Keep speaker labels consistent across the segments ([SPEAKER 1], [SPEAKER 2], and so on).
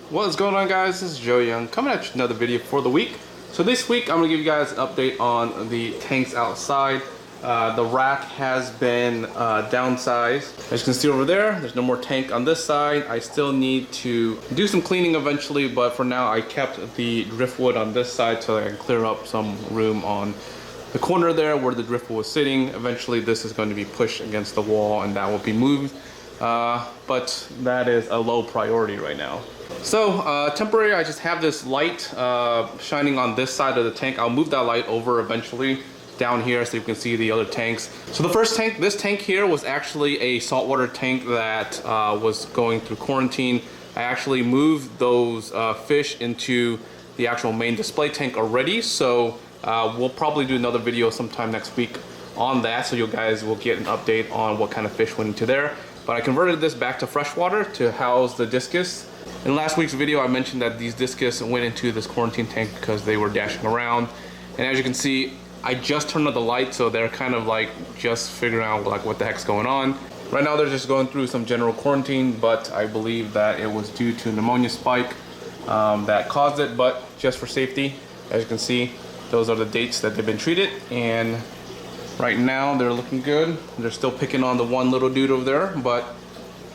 [SPEAKER 1] What is going on, guys? This is Joe Young coming at you another video for the week. So this week I'm gonna give you guys an update on the tanks outside. The rack has been downsized. As you can see over there, there's no more tank on this side. I still need to do some cleaning eventually, but for now I kept the driftwood on this side so I can clear up some room on the corner there where the driftwood was sitting. Eventually this is going to be pushed against the wall and that will be moved. But that is a low priority right now. So temporary, I just have this light shining on this side of the tank. I'll move that light over eventually down here so you can see the other tanks. So the first tank, this tank here was actually a saltwater tank that was going through quarantine. I actually moved those fish into the actual main display tank already. So we'll probably do another video sometime next week on that, so you guys will get an update on what kind of fish went into there. But I converted this back to freshwater to house the discus. In last week's video, I mentioned that these discus went into this quarantine tank because they were dashing around. And as you can see, I just turned on the light, so they're kind of like just figuring out like what the heck's going on. Right now, they're just going through some general quarantine, but I believe that it was due to pneumonia spike that caused it. But just for safety, as you can see, those are the dates that they've been treated. And right now, they're looking good. They're still picking on the one little dude over there, but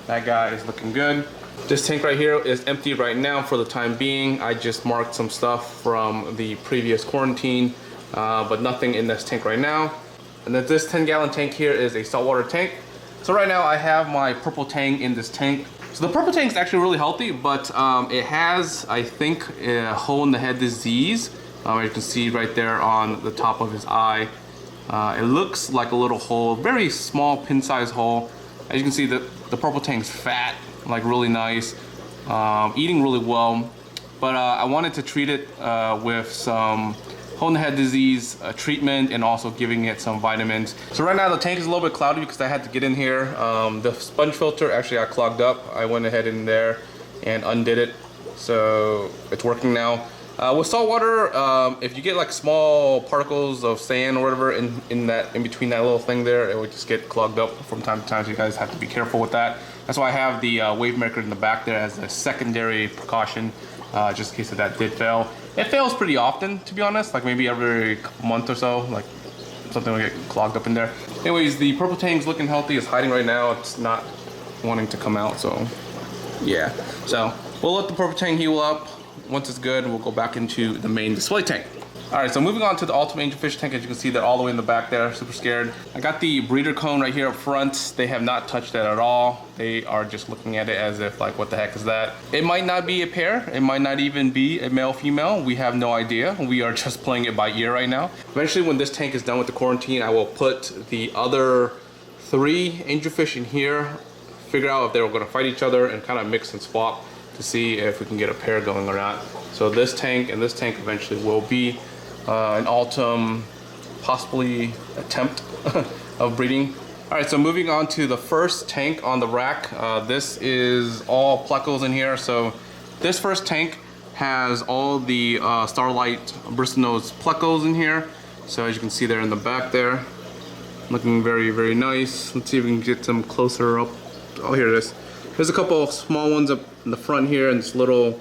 [SPEAKER 1] that guy is looking good. This tank right here is empty right now for the time being. I just marked some stuff from the previous quarantine, but nothing in this tank right now. And then this 10-gallon tank here is a saltwater tank. So right now I have my purple tang in this tank. So the purple tank is actually really healthy, but it has, I think, a hole in the head disease. As you can see right there on the top of his eye. It looks like a little hole, very small pin-sized hole. As you can see, the purple tank's fat, like really nice, eating really well. But I wanted to treat it with some hole in the head disease treatment and also giving it some vitamins. So right now the tank is a little bit cloudy because I had to get in here. The sponge filter actually got clogged up. I went ahead in there and undid it, so it's working now. With saltwater, if you get like small particles of sand or whatever in between that little thing there, it would just get clogged up from time to time, so you guys have to be careful with that. That's why I have the wave maker in the back there as a secondary precaution, just in case that did fail. It fails pretty often, to be honest, like maybe every month or so, like something will get clogged up in there. Anyways, the purple tank's looking healthy. It's hiding right now. It's not wanting to come out, so yeah. So we'll let the purple tank heal up. Once it's good, we'll go back into the main display tank. All right, so moving on to the ultimate angelfish tank. As you can see, they're all the way in the back there, super scared. I got the breeder cone right here up front. They have not touched it at all. They are just looking at it as if like, what the heck is that? It might not be a pair. It might not even be a male female. We have no idea. We are just playing it by ear right now. Eventually, when this tank is done with the quarantine, I will put the other 3 angelfish in here, figure out if they're gonna fight each other and kind of mix and swap to see if we can get a pair going or not. So this tank and this tank eventually will be an autumn, possibly attempt of breeding. All right, so moving on to the first tank on the rack. This is all Plecos in here. So this first tank has all the Starlight bristlenose Plecos in here. So as you can see there in the back there, looking very, very nice. Let's see if we can get some closer up. Oh, here it is. There's a couple of small ones up in the front here and this little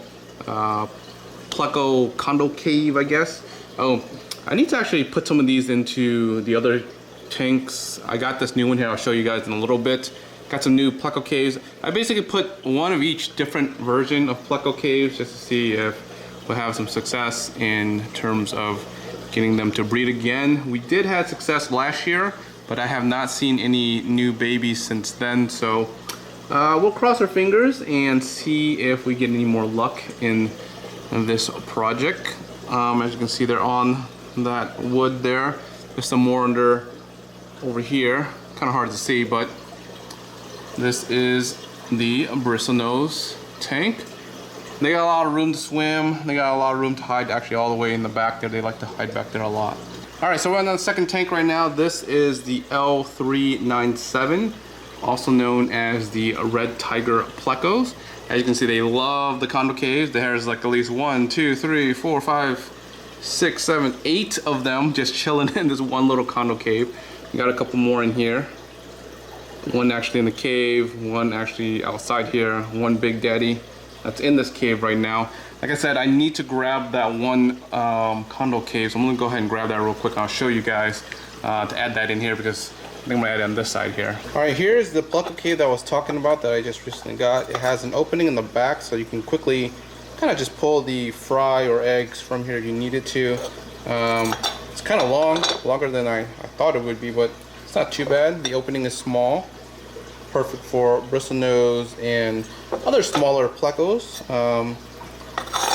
[SPEAKER 1] Pleco condo cave, I guess. Oh, I need to actually put some of these into the other tanks. I got this new one here. I'll show you guys in a little bit. Got some new Pleco caves. I basically put one of each different version of Pleco caves just to see if we'll have some success in terms of getting them to breed again. We did have success last year, but I have not seen any new babies since then. So we'll cross our fingers and see if we get any more luck in this project. As you can see, they're on that wood there. There's some more over here. Kind of hard to see, but this is the bristlenose tank. They got a lot of room to swim. They got a lot of room to hide, actually all the way in the back there. They like to hide back there a lot. All right, so we're on the second tank right now. This is the L397, also known as the red Tiger Plecos. As you can see, they love the condo caves. There's like at least 1, 2, 3, 4, 5, 6, 7, 8 of them just chilling in this one little condo cave. We got a couple more in here. One actually in the cave, one actually outside here, one big daddy that's in this cave right now. Like I said, I need to grab that one condo cave, so I'm gonna go ahead and grab that real quick. I'll show you guys to add that in here because I think I'm gonna add it on this side here. All right, here's the Pleco cave that I was talking about that I just recently got. It has an opening in the back, so you can quickly kind of just pull the fry or eggs from here if you needed to. It's kind of long, longer than I thought it would be, but it's not too bad. The opening is small, perfect for bristlenose and other smaller Plecos.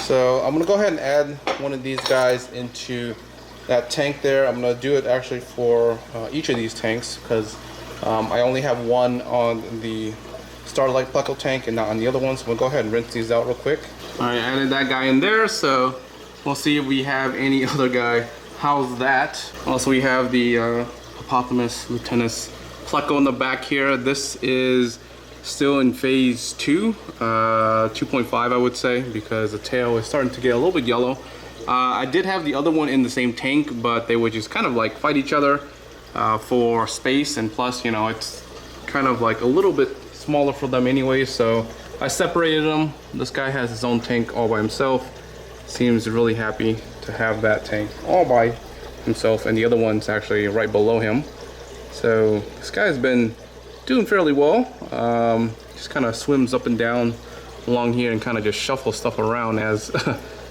[SPEAKER 1] So I'm gonna go ahead and add one of these guys into that tank there. I'm gonna do it actually for each of these tanks because I only have one on the Starlight Pleco tank and not on the other one. So we'll go ahead and rinse these out real quick. All right, added that guy in there. So we'll see if we have any other guy. How's that? Also, we have the Hippopotamus lutenus Pleco in the back here. This is still in phase 2, 2.5 I would say, because the tail is starting to get a little bit yellow. I did have the other one in the same tank, but they would just kind of like fight each other for space, and plus, you know, it's kind of like a little bit smaller for them anyway, so I separated them. This guy has his own tank all by himself. Seems really happy to have that tank all by himself, and the other one's actually right below him. So this guy's been doing fairly well. Just kind of swims up and down along here and kind of just shuffles stuff around as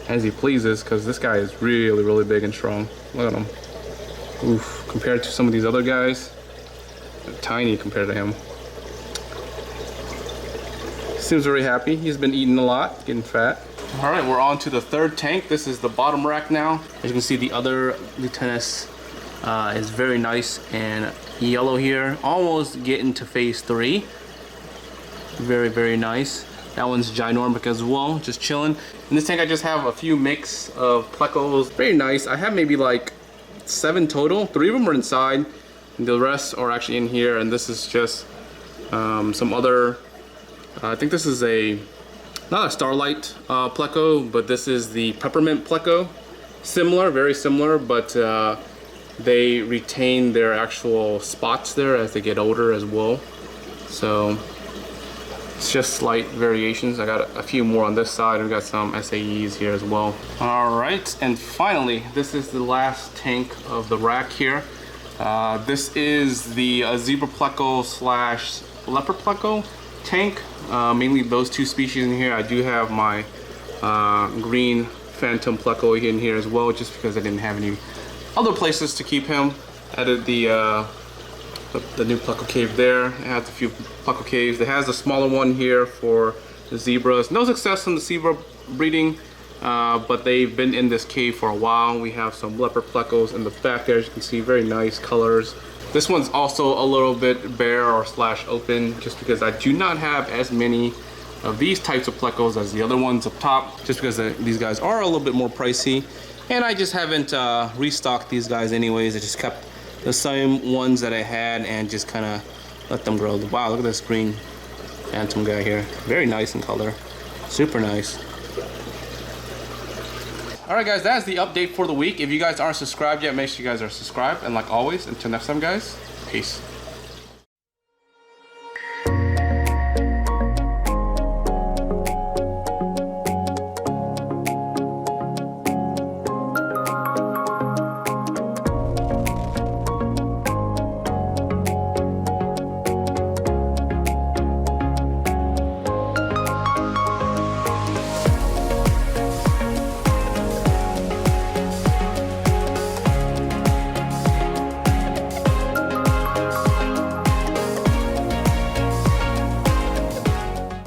[SPEAKER 1] as he pleases, because this guy is really big and strong. Look at him. Oof, compared to some of these other guys, they're tiny compared to him. Seems very happy. He's been eating a lot, getting fat. All right, we're on to the third tank. This is the bottom rack now. As you can see, the other lutenus is very nice and yellow here. Almost getting to phase 3. Very nice. That one's ginormic as well, just chilling. In this tank, I just have a few mix of Plecos. Very nice. I have maybe like 7 total. 3 of them are inside, and the rest are actually in here. And this is just some other. I think this is not a Starlight Pleco, but this is the Peppermint Pleco. Similar, very similar, but they retain their actual spots there as they get older as well. So it's just slight variations. I got a few more on this side. We've got some SAEs here as well. All right, and finally, this is the last tank of the rack here. This is the Zebra Pleco / Leopard Pleco tank. Mainly those 2 species in here. I do have my green Phantom Pleco in here as well, just because I didn't have any other places to keep him. Added the new Pleco cave there. It has a few Pleco caves. It has a smaller one here for the zebras. No success in the zebra breeding, but they've been in this cave for a while. We have some Leopard Plecos in the back there. As you can see, very nice colors. This one's also a little bit bare or / open, just because I do not have as many of these types of Plecos as the other ones up top, just because these guys are a little bit more pricey. And I just haven't restocked these guys anyways. I just kept the same ones that I had and just kind of let them grow. Wow, look at this green Phantom guy here. Very nice in color. Super nice. Alright guys, that's the update for the week. If you guys aren't subscribed yet, make sure you guys are subscribed. And like always, until next time guys, peace.